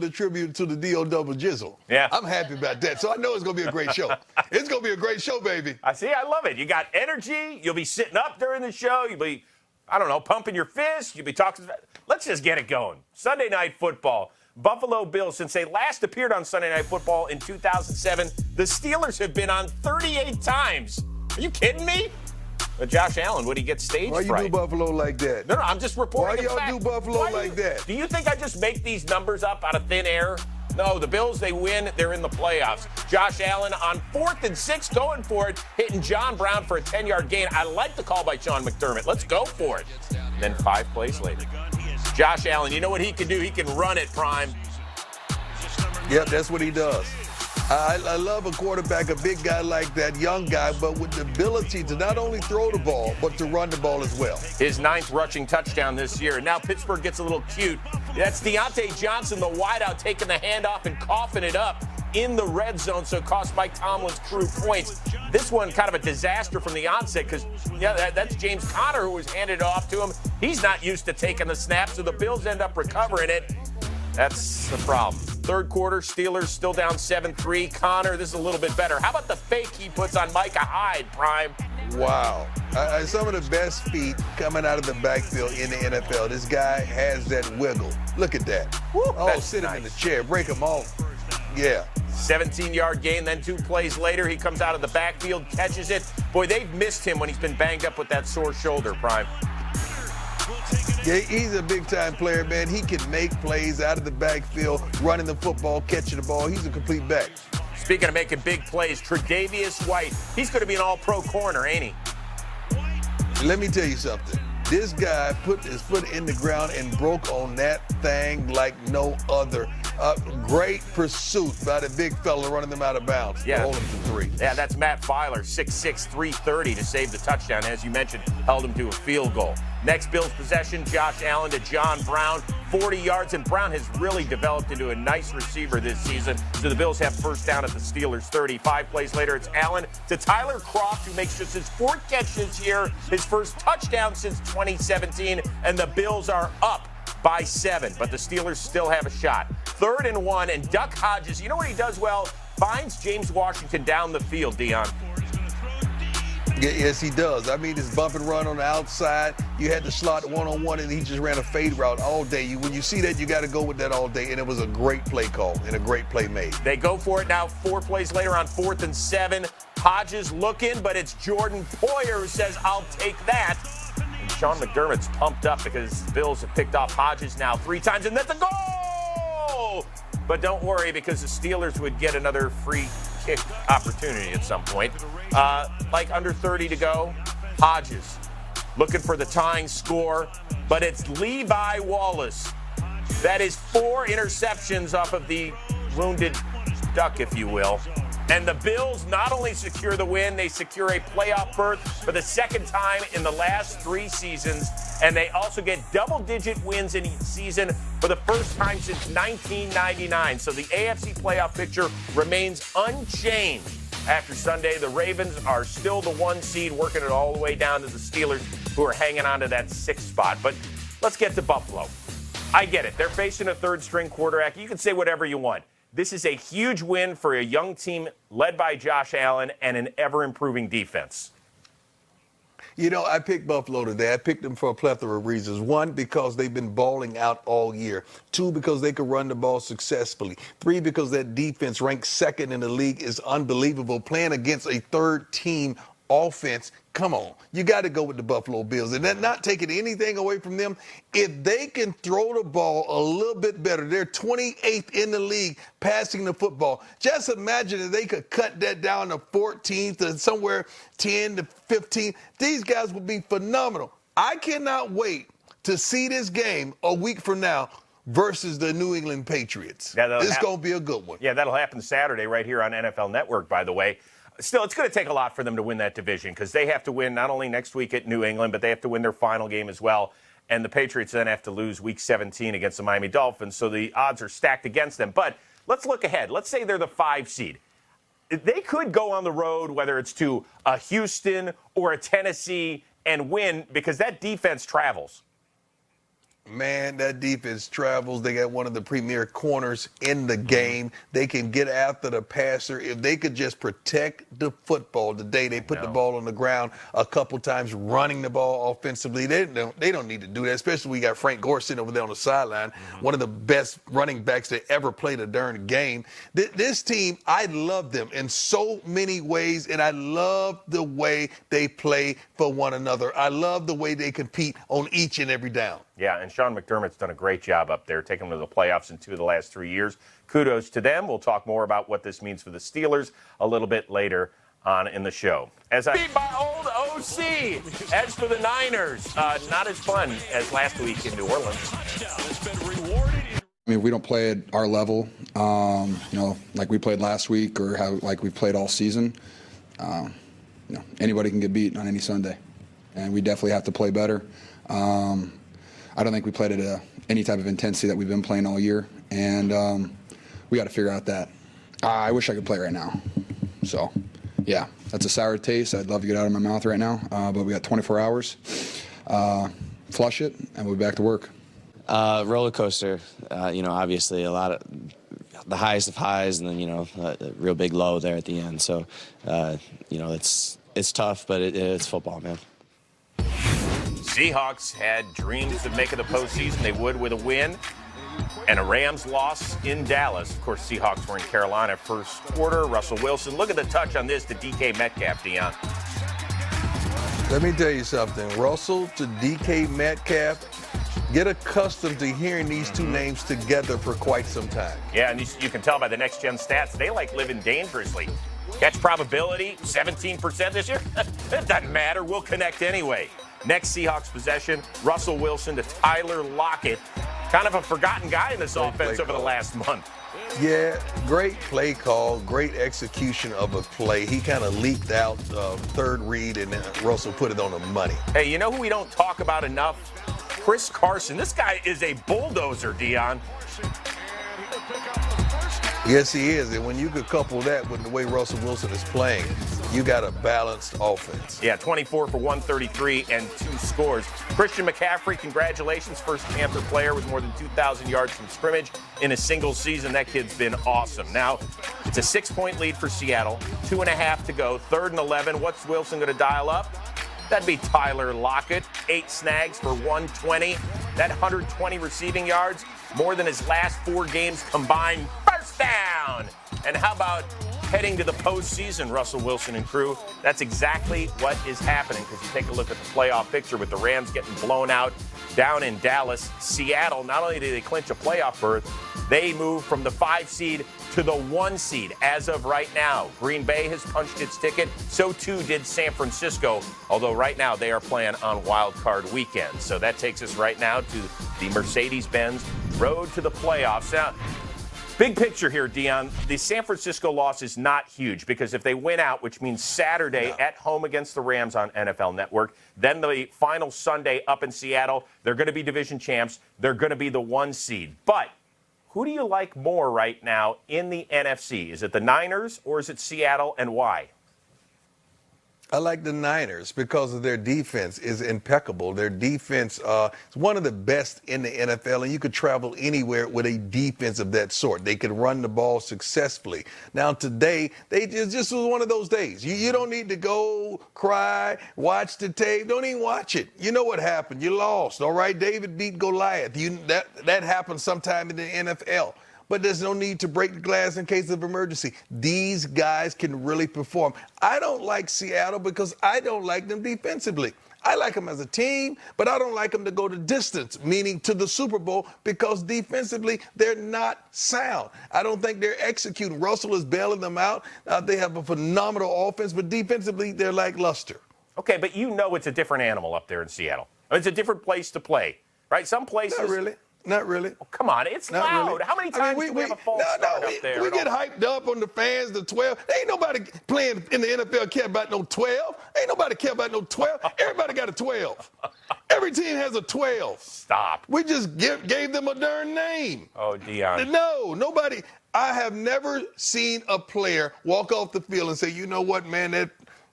the tribute to the D.O. Double Jizzle. Yeah. I'm happy about that. So I know it's going to be a great show. It's going to be a great show, baby. I love it. You got energy. You'll be sitting up during the show. You'll be, pumping your fist. You'll be talking. Let's just get it going. Sunday Night Football. Buffalo Bills, since they last appeared on Sunday Night Football in 2007, the Steelers have been on 38 times. Are you kidding me? But Josh Allen, would he get stage fright? Why you do Buffalo like that? No, I'm just reporting Why y'all do Buffalo like that? Do you think I just make these numbers up out of thin air? No, the Bills, they win. They're in the playoffs. Josh Allen on 4th and 6, going for it, hitting John Brown for a 10-yard gain. I like the call by Sean McDermott. Let's go for it. And then 5 plays later. Josh Allen, you know what he can do? He can run it, Prime. Yep, that's what he does. I love a quarterback, a big guy like that, young guy, but with the ability to not only throw the ball, but to run the ball as well. His 9th rushing touchdown this year. Now Pittsburgh gets a little cute. That's Deontay Johnson, the wideout, taking the handoff and coughing it up in the red zone, so it cost Mike Tomlin's crew points. This one kind of a disaster from the onset because, that's James Conner who was handed off to him. He's not used to taking the snap, so the Bills end up recovering it. That's the problem. Third quarter, Steelers still down 7-3. Connor, this is a little bit better. How about the fake he puts on Micah Hyde, Prime? Wow. Some of the best feet coming out of the backfield in the NFL. This guy has that wiggle. Look at that. Woo, sit him in the chair. Break him off. Yeah. 17-yard gain, then 2 plays later, he comes out of the backfield, catches it. Boy, they've missed him when he's been banged up with that sore shoulder, Prime. Yeah, he's a big-time player, man. He can make plays out of the backfield, running the football, catching the ball. He's a complete back. Speaking of making big plays, Tre'Davious White, he's going to be an all-pro corner, ain't he? Let me tell you something. This guy put his foot in the ground and broke on that thing like no other. Great pursuit by the big fella running them out of bounds. Yeah. Hold him to 3. Yeah, that's Matt Filer, 6'6", 330 to save the touchdown. As you mentioned, held him to a field goal. Next Bills possession, Josh Allen to John Brown, 40 yards, and Brown has really developed into a nice receiver this season. So the Bills have first down at the Steelers' 30. 5 plays later, it's Allen to Tyler Kroft, who makes just his 4th catch this year, his first touchdown since 2017, and the Bills are up by 7, but the Steelers still have a shot. 3rd and 1, and Duck Hodges, you know what he does well? Finds James Washington down the field, Deion. Yes, he does. I mean, this bump and run on the outside. You had the slot one-on-one, and he just ran a fade route all day. When you see that, you got to go with that all day, and it was a great play call and a great play made. They go for it now 4 plays later on 4th and 7. Hodges looking, but it's Jordan Poyer who says, I'll take that. And Sean McDermott's pumped up because the Bills have picked off Hodges now 3 times, and that's a goal! But don't worry, because the Steelers would get another free kick opportunity at some point. Like under 30 to go, Hodges looking for the tying score, but it's Levi Wallace. That is 4 interceptions off of the wounded duck, if you will. And the Bills not only secure the win, they secure a playoff berth for the 2nd time in the last 3 seasons. And they also get double-digit wins in each season for the first time since 1999. So the AFC playoff picture remains unchanged. After Sunday, the Ravens are still the 1 seed, working it all the way down to the Steelers, who are hanging on to that 6th spot. But let's get to Buffalo. I get it. They're facing a 3rd-string quarterback. You can say whatever you want. This is a huge win for a young team led by Josh Allen and an ever-improving defense. You know, I picked Buffalo today. I picked them for a plethora of reasons. 1, because they've been balling out all year. 2, because they could run the ball successfully. 3, because that defense ranked 2nd in the league is unbelievable. Playing against a 3rd-team offense, come on. You got to go with the Buffalo Bills. And then not taking anything away from them, if they can throw the ball a little bit better, they're 28th in the league passing the football. Just imagine if they could cut that down to 14th or somewhere 10 to 15. These guys would be phenomenal. I cannot wait to see this game a week from now versus the New England Patriots. It's going to be a good one. Yeah, that'll happen Saturday right here on NFL Network, by the way. Still, it's going to take a lot for them to win that division because they have to win not only next week at New England, but they have to win their final game as well. And the Patriots then have to lose Week 17 against the Miami Dolphins, so the odds are stacked against them. But let's look ahead. Let's say they're the 5 seed. They could go on the road, whether it's to a Houston or a Tennessee, and win because that defense travels. Man, that defense travels. They got one of the premier corners in the game. They can get after the passer. If they could just protect the football today, they put the ball on the ground a couple times, running the ball offensively. They don't need to do that, especially we got Frank Gore sitting over there on the sideline, one of the best running backs that ever played a darn game. This team, I love them in so many ways, and I love the way they play for one another. I love the way they compete on each and every down. Yeah, and Sean McDermott's done a great job up there, taking them to the playoffs in 2 of the last 3 years. Kudos to them. We'll talk more about what this means for the Steelers a little bit later on in the show. Beat by old OC. As for the Niners, not as fun as last week in New Orleans. I mean, we don't play at our level, like we played last week or like we played all season. Anybody can get beat on any Sunday, and we definitely have to play better. I don't think we played at any type of intensity that we've been playing all year, and we got to figure out that. I wish I could play right now. So, yeah, that's a sour taste. I'd love to get out of my mouth right now, but we got 24 hours. Flush it, and we'll be back to work. Roller coaster, obviously a lot of the highest of highs, and then a real big low there at the end. So, it's tough, but it's football, man. Seahawks had dreams of making the postseason. They would with a win and a Rams loss in Dallas. Of course, Seahawks were in Carolina first quarter. Russell Wilson, look at the touch on this to DK Metcalf, Deion. Let me tell you something. Russell to DK Metcalf, get accustomed to hearing these two names together for quite some time. Yeah, and you can tell by the next-gen stats, they like living dangerously. Catch probability, 17% this year. It doesn't matter. We'll connect anyway. Next Seahawks possession, Russell Wilson to Tyler Lockett. Kind of a forgotten guy in this offense over the last month. Yeah, great play call, great execution of a play. He kind of leaked out third read, and Russell put it on the money. Hey, you know who we don't talk about enough? Chris Carson. This guy is a bulldozer, Deion. Yes, he is. And when you could couple that with the way Russell Wilson is playing, you got a balanced offense. Yeah, 24 for 133 and 2 scores. Christian McCaffrey, congratulations. First Panther player with more than 2,000 yards from scrimmage in a single season. That kid's been awesome. Now, it's a 6-point lead for Seattle. 2.5 to go. 3rd and 11. What's Wilson going to dial up? That'd be Tyler Lockett. 8 snags for 120. That 120 receiving yards, more than his last 4 games combined. First down. And how about heading to the postseason, Russell Wilson and crew? That's exactly what is happening, because you take a look at the playoff picture with the Rams getting blown out down in Dallas. Seattle, not only did they clinch a playoff berth, they moved from the 5 seed to the 1 seed as of right now. Green Bay has punched its ticket. So too did San Francisco, although right now they are playing on Wild Card weekend. So that takes us right now to the Mercedes-Benz road to the playoffs. Now, big picture here, Deion. The San Francisco loss is not huge, because if they win out, which means Saturday at home against the Rams on NFL Network, then the final Sunday up in Seattle, they're going to be division champs. They're going to be the 1 seed. But who do you like more right now in the NFC? Is it the Niners or is it Seattle, and why? I like the Niners because of their defense is impeccable. Their defense is one of the best in the NFL, and you could travel anywhere with a defense of that sort. They could run the ball successfully. Now, today, they just was one of those days. You don't need to go cry, watch the tape. Don't even watch it. You know what happened. You lost, all right? David beat Goliath. That happens sometime in the NFL. But there's no need to break the glass in case of emergency. These guys can really perform. I don't like Seattle because I don't like them defensively. I like them as a team, but I don't like them to go the distance, meaning to the Super Bowl, because defensively they're not sound. I don't think they're executing. Russell is bailing them out. They have a phenomenal offense, but defensively they're lackluster. Okay, but you know it's a different animal up there in Seattle. It's a different place to play, right? Some places. Not really. Not really. Oh, come on, it's Not loud. really. How many times do we have a false start up there? We get hyped up on the fans, the 12. Ain't nobody playing in the NFL care about no 12. Ain't nobody care about no 12. Everybody got a 12. Every team has a 12. Stop. We just gave them a darn name. Oh, Deion. No, nobody. I have never seen a player walk off the field and say, you know what, man,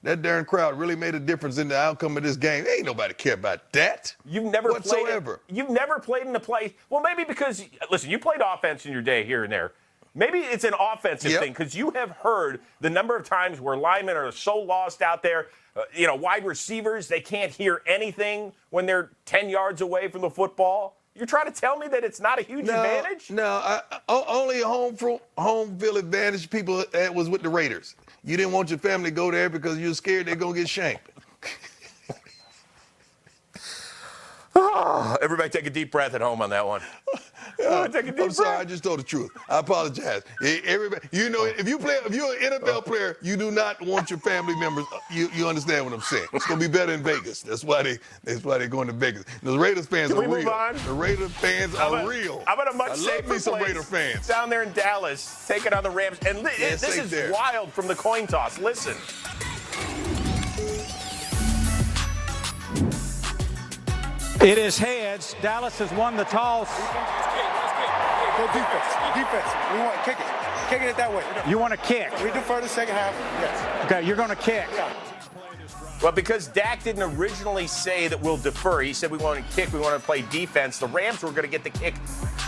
That darn crowd really made a difference in the outcome of this game. Ain't nobody care about that. You've never whatsoever. You've never played in a place. Well, maybe because, listen, you played offense in your day here and there. Maybe it's an offensive thing because you have heard the number of times where linemen are so lost out there. Wide receivers, they can't hear anything when they're 10 yards away from the football. You're trying to tell me that it's not a huge advantage? No, only a home field advantage people was with the Raiders. You didn't want your family to go there because you were scared they're going to get shanked. Everybody take a deep breath at home on that one. I'm sorry, I just told the truth. I apologize. Everybody, if you're an NFL player, you do not want your family members. You understand what I'm saying? It's gonna be better in Vegas. That's why they're going to Vegas. The Raiders fans are real. Move on? The Raiders fans are real. How about a much I safer love me some place Raider fans down there in Dallas, taking on the Rams? And this is wild from the coin toss. Listen. It is heads. Dallas has won the toss. Go defense. We want to kick it. Kicking it that way. You want to kick? We defer the second half. Yes. Okay, you're going to kick. Yeah. Well, because Dak didn't originally say that we'll defer, he said we want to kick, we want to play defense. The Rams were going to get the kick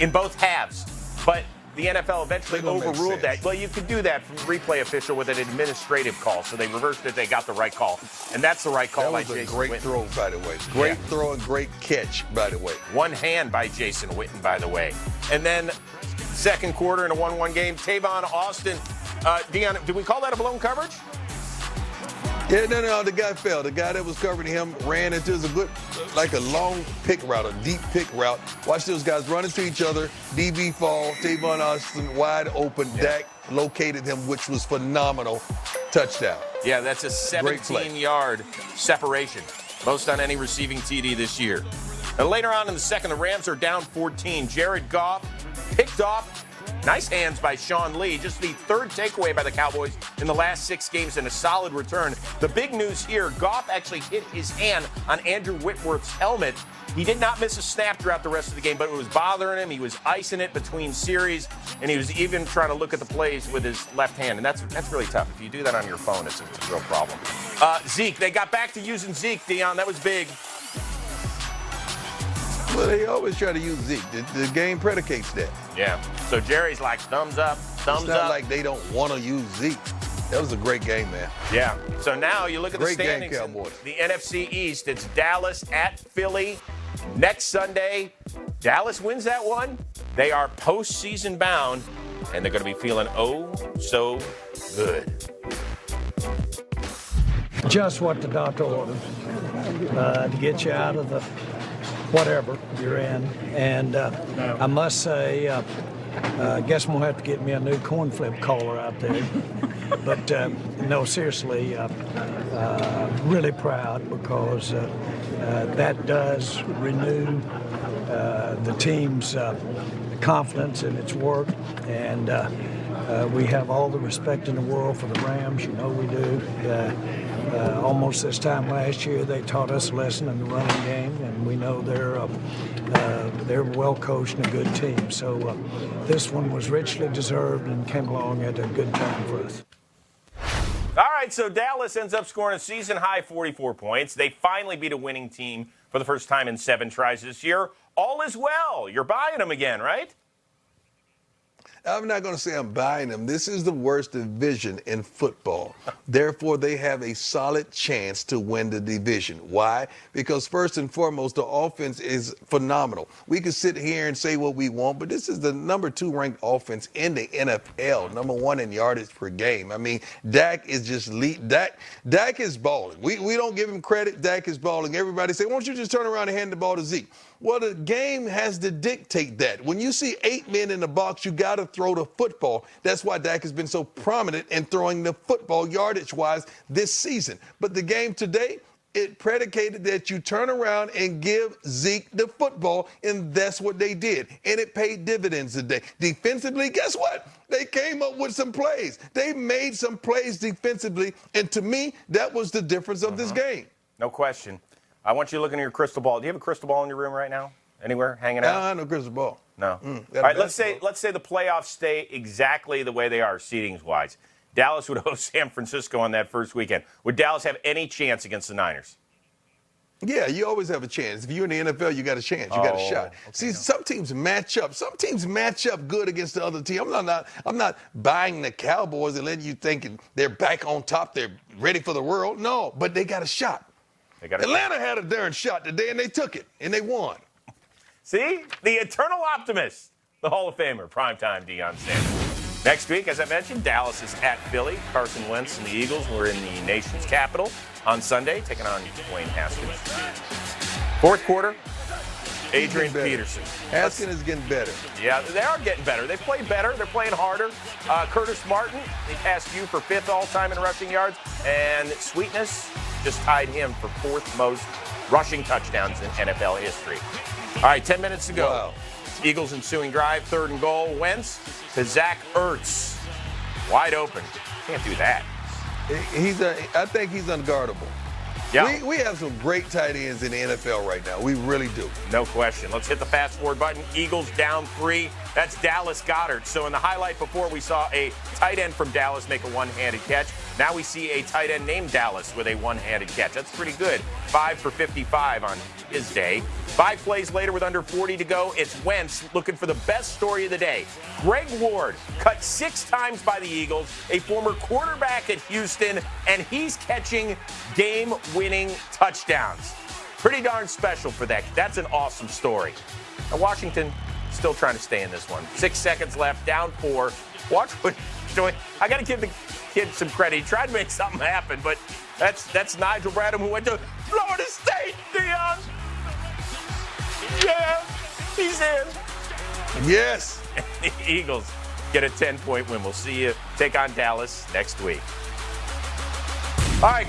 in both halves, but the NFL eventually overruled that. Well, you could do that from replay official with an administrative call, so they reversed it. They got the right call, and that's the right call by Jason Witten. That was a great throw, by the way. Great throw and great catch, by the way. One hand by Jason Witten, by the way. And then second quarter in a 1-1 game, Tavon Austin. Deion, did we call that a blown coverage? Yeah, no, the guy fell. The guy that was covering him ran into a long pick route, a deep pick route. Watch those guys run into each other. DB fall, Tavon Austin wide open. Yeah. Dak located him, which was phenomenal. Touchdown. Yeah, that's a 17-yard separation. Most on any receiving TD this year. And later on in the second, the Rams are down 14. Jared Goff picked off. Nice hands by Sean Lee. Just the third takeaway by the Cowboys in the last 6 games and a solid return. The big news here, Goff actually hit his hand on Andrew Whitworth's helmet. He did not miss a snap throughout the rest of the game, but it was bothering him. He was icing it between series, and he was even trying to look at the plays with his left hand, and that's really tough. If you do that on your phone, it's a real problem. Zeke, they got back to using Zeke, Deion. That was big. Well, they always try to use Zeke. The game predicates that. Yeah. So Jerry's like, thumbs up, thumbs up. It's not like they don't want to use Zeke. That was a great game, man. Yeah. So now you look at the standings. Great game, Cowboys. The NFC East. It's Dallas at Philly next Sunday. Dallas wins that one. They are postseason bound, and they're going to be feeling so good. Just what the doctor ordered to get you out of the whatever you're in. And I must say, I guess I'm going to have to get me a new corn flip collar out there. But no, seriously, really proud because that does renew the team's confidence in its work. And we have all the respect in the world for the Rams. You know we do. Almost this time last year, they taught us a lesson in the running game, and we know they're well coached and a good team. So this one was richly deserved and came along at a good time for us. All right, so Dallas ends up scoring a season-high 44 points. They finally beat a winning team for the first time in 7 tries this year. All is well. You're buying them again, right? I'm not going to say I'm buying them. This is the worst division in football. Therefore, they have a solid chance to win the division. Why? Because first and foremost, the offense is phenomenal. We can sit here and say what we want, but this is the number 2 ranked offense in the NFL, number 1 in yardage per game. I mean, Dak is just Dak is balling. We don't give him credit. Dak is balling. Everybody say, why don't you just turn around and hand the ball to Zeke? Well, the game has to dictate that. When you see 8 men in the box, you got to throw the football. That's why Dak has been so prominent in throwing the football yardage-wise this season. But the game today, it predicated that you turn around and give Zeke the football, and that's what they did. And it paid dividends today. Defensively, guess what? They came up with some plays. They made some plays defensively, and to me, that was the difference of this game. No question. I want you to look into your crystal ball. Do you have a crystal ball in your room right now? Anywhere hanging out? No crystal ball. No. All right, let's say the playoffs stay exactly the way they are, seedings-wise. Dallas would host San Francisco on that first weekend. Would Dallas have any chance against the Niners? Yeah, you always have a chance. If you're in the NFL, you got a chance. You got a shot. Okay, See, some teams match up. Some teams match up good against the other team. I'm not buying the Cowboys and letting you think they're back on top. They're ready for the world. No, but they got a shot. Atlanta had a darn shot today, and they took it, and they won. See? The eternal optimist, the Hall of Famer, primetime Deion Sanders. Next week, as I mentioned, Dallas is at Philly. Carson Wentz and the Eagles were in the nation's capital on Sunday, taking on Dwayne Haskins. Fourth quarter, Adrian Peterson. Haskins is getting better. Yeah, they are getting better. They play better. They're playing harder. Curtis Martin, he passed you for 5th all-time in rushing yards. And Sweetness just tied him for 4th most rushing touchdowns in NFL history. All right, 10 minutes to go. Wow. Eagles ensuing drive, 3rd and goal. Wentz to Zach Ertz. Wide open. Can't do that. I think he's unguardable. Yeah. We have some great tight ends in the NFL right now. We really do. No question. Let's hit the fast forward button. Eagles down 3. That's Dallas Goedert. So in the highlight before, we saw a tight end from Dallas make a one-handed catch. Now we see a tight end named Dallas with a one-handed catch. That's pretty good. 5 for 55 on his day. 5 plays later with under 40 to go, it's Wentz looking for the best story of the day. Greg Ward cut 6 times by the Eagles, a former quarterback at Houston, and he's catching game-winning touchdowns. Pretty darn special for that. That's an awesome story. Now Washington still trying to stay in this one. 6 seconds left, down 4. Watch what he's doing. I got to give the kid some credit. He tried to make something happen, but that's Nigel Bradham, who went to Florida State, Deion. Yeah, he's in. Yes. The Eagles get a 10-point win. We'll see you take on Dallas next week. All right,